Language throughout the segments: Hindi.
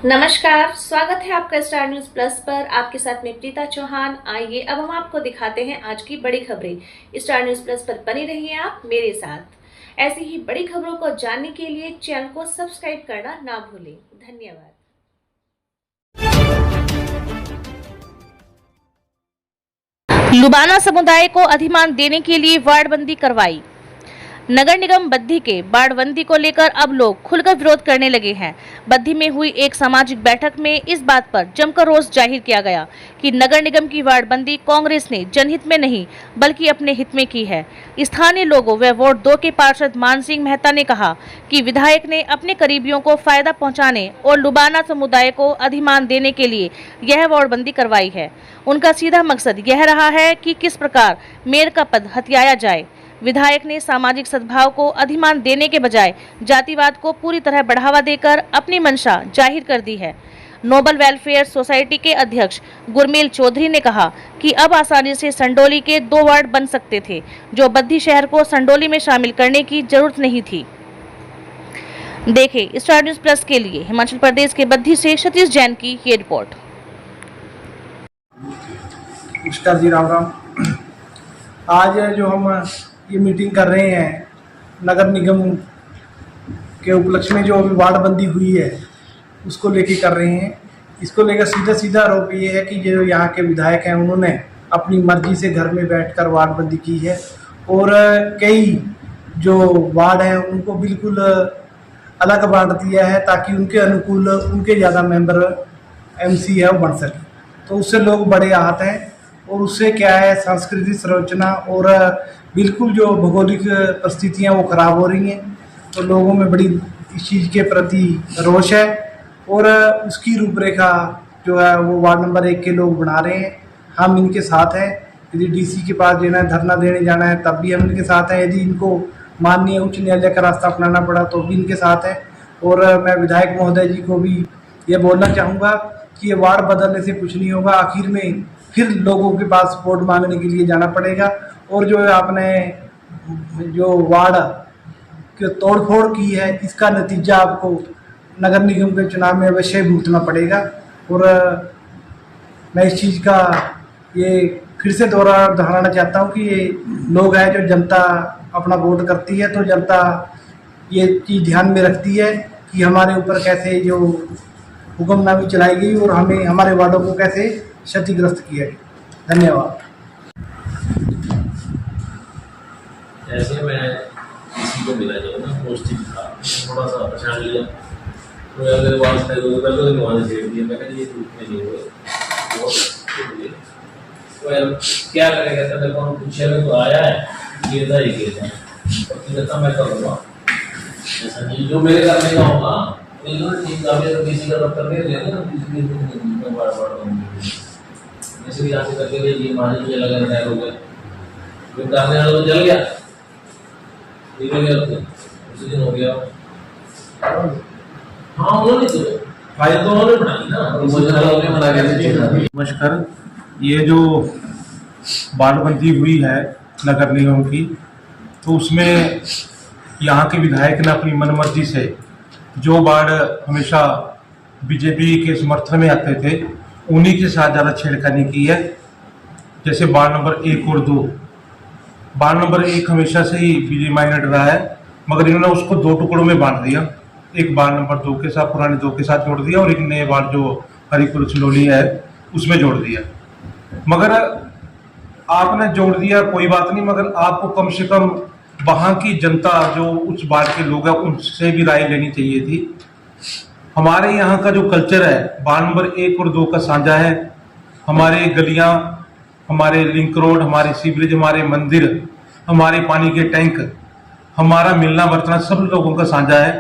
नमस्कार, स्वागत है आपका स्टार न्यूज प्लस पर। आपके साथ में प्रीता चौहान। आइए अब हम आपको दिखाते हैं आज की बड़ी खबरें। स्टार न्यूज प्लस पर बने रहिए आप मेरे साथ। ऐसी ही बड़ी खबरों को जानने के लिए चैनल को सब्सक्राइब करना ना भूलें। धन्यवाद। लुबाना समुदाय को अधिमान देने के लिए वार्डबंदी करवाई। नगर निगम बद्दी के बाड़बंदी को लेकर अब लोग खुलकर विरोध करने लगे हैं। बद्दी में हुई एक सामाजिक बैठक में इस बात पर जमकर रोष जाहिर किया गया कि नगर निगम की वार्डबंदी कांग्रेस ने जनहित में नहीं बल्कि अपने हित में की है। स्थानीय लोगों व वार्ड 2 के पार्षद मान सिंह मेहता ने कहा कि विधायक ने अपने करीबियों को फायदा पहुंचाने और लुबाना समुदाय को अधिमान देने के लिए यह वार्डबंदी करवाई है। उनका सीधा मकसद यह रहा है कि किस प्रकार मेयर का पद हथियाया जाए। विधायक ने सामाजिक सद्भाव को अधिमान देने के बजाय जातिवाद को पूरी तरह बढ़ावा देकर अपनी मंशा जाहिर कर दी है। नोबल वेलफेयर सोसाइटी के अध्यक्ष गुरमेल चौधरी ने कहा कि अब आसानी से संडोली के 2 वार्ड बन सकते थे, जो बद्दी शहर को संडोली में शामिल करने की जरूरत नहीं थी। देखें स्टार न्यूज प्लस के लिए हिमाचल प्रदेश के बद्दी से सतीश जैन की ये रिपोर्ट। नमस्कार जी, राम राम। आज जो हम ये मीटिंग कर रहे हैं नगर निगम के उपलक्ष्य में जो अभी वार्डबंदी हुई है उसको लेके कर रहे हैं। इसको लेकर सीधा आरोप ये है कि जो यहाँ के विधायक हैं उन्होंने अपनी मर्जी से घर में बैठकर वार्डबंदी की है और कई जो वार्ड हैं उनको बिल्कुल अलग बांट दिया है ताकि उनके अनुकूल उनके ज़्यादा मेंबर एमसी है वो बन सके। तो उससे लोग बड़े आहत हैं और उससे क्या है सांस्कृतिक संरचना और बिल्कुल जो भौगोलिक परिस्थितियाँ वो खराब हो रही हैं। तो लोगों में बड़ी इस चीज़ के प्रति रोष है और उसकी रूपरेखा जो है वो वार्ड नंबर 1 के लोग बना रहे हैं। हम इनके साथ हैं। यदि डीसी के पास जाना है, धरना देने जाना है, तब भी हम इनके साथ हैं। यदि इनको माननीय उच्च न्यायालय का रास्ता अपनाना पड़ा तो भी इनके साथ है। और मैं विधायक महोदय जी को भी ये बोलना चाहूँगा कि ये वार्ड बदलने से कुछ नहीं होगा। आखिर में फिर लोगों के पास वोट मांगने के लिए जाना पड़ेगा और जो आपने जो वार्ड की तोड़फोड़ की है इसका नतीजा आपको नगर निगम के चुनाव में अवश्य भुगतना पड़ेगा। और मैं इस चीज़ का ये फिर से दोहराना चाहता हूँ कि ये लोग हैं जो जनता अपना वोट करती है तो जनता ये चीज़ ध्यान में रखती है कि हमारे ऊपर कैसे जो हुक्मनामी चलाई गई और हमें हमारे वार्डों को कैसे क्षतिग्रस्त किया गया। धन्यवाद। ऐसे मैं किसी को मिला जाऊँ ना पोस्टिंग था थोड़ा सा पहचान लिया तो अगर वापस थे तो पहले तो वहाँ से दिया मैं कहती ये ग्रुप में नहीं हुए तो यार क्या करेगा तो मेरे को पूछे में तो आया है ये था और फिर मैं करूँगा ऐसा नहीं जो मेरे करने का होगा ठीक काफी तो किसी का दफ्तर में लेना किसी बार जैसे भी यहाँ से करके ये मान लीजिए लगा रिटायर हो गया जो करने वाला तो जल गया निकल गया उसी दिन हो गया। हाँ उन्होंने तो फाइल तो उन्होंने बनाई ना। नमस्कार। ये जो वार्डबंदी हुई है नगर निगम की तो उसमें यहाँ के विधायक ने अपनी मनमर्जी से जो वार्ड हमेशा बीजेपी के समर्थन में आते थे उन्हीं के साथ ज़्यादा छेड़खानी की है। जैसे वार्ड नंबर 1 और 2। वार्ड नंबर 1 हमेशा से ही बीजेपी माइनड रहा है मगर इन्होंने उसको 2 टुकड़ों में बांट दिया। एक वार्ड नंबर 2 के साथ पुराने 2 के साथ जोड़ दिया और एक नए वार्ड जो हरिपुर संडोली है उसमें जोड़ दिया। मगर आपने जोड़ दिया कोई बात नहीं, मगर आपको कम से कम वहाँ की जनता जो उस वार्ड के लोग हैं उनसे भी राय लेनी चाहिए थी। हमारे यहाँ का जो कल्चर है वार्ड नंबर 1 और 2 का साझा है। हमारे गलियाँ, हमारे लिंक रोड, हमारे सीवरेज, हमारे मंदिर, हमारे पानी के टैंक, हमारा मिलना बर्तना सब लोगों का साझा है।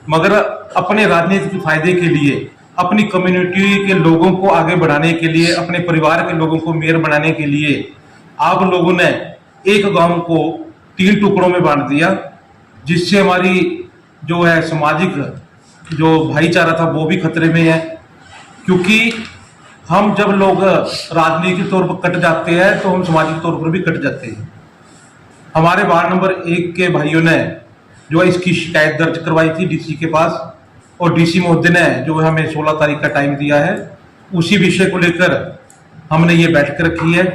मगर अपने राजनीतिक फायदे के लिए, अपनी कम्युनिटी के लोगों को आगे बढ़ाने के लिए, अपने परिवार के लोगों को मेयर बनाने के लिए आप लोगों ने एक गांव को 3 टुकड़ों में बांट दिया, जिससे हमारी जो है सामाजिक जो भाईचारा था वो भी खतरे में है। क्योंकि हम जब लोग राजनीतिक तौर पर कट जाते हैं तो हम सामाजिक तौर पर भी कट जाते हैं। हमारे वार्ड नंबर 1 के भाइयों ने जो है इसकी शिकायत दर्ज करवाई थी डीसी के पास और डीसी महोदय ने जो हमें 16 तारीख का टाइम दिया है, उसी विषय को लेकर हमने ये बैठक रखी है।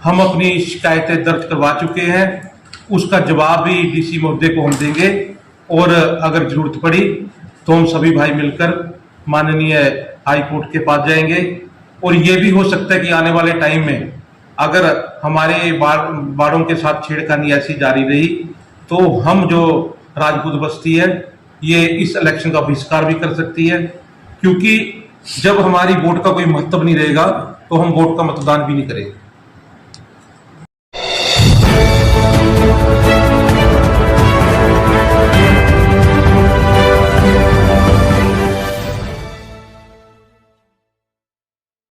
हम अपनी शिकायतें दर्ज करवा चुके हैं, उसका जवाब भी डीसी महोदय को हम देंगे और अगर जरूरत पड़ी तो हम सभी भाई मिलकर माननीय हाई कोर्ट के पास जाएंगे। और ये भी हो सकता है कि आने वाले टाइम में अगर हमारे बाड़ों के साथ छेड़खानी ऐसी जारी रही तो हम जो राजपूत बस्ती है ये इस इलेक्शन का बहिष्कार भी कर सकती है, क्योंकि जब हमारी वोट का कोई महत्व नहीं रहेगा तो हम वोट का मतदान भी नहीं करेंगे।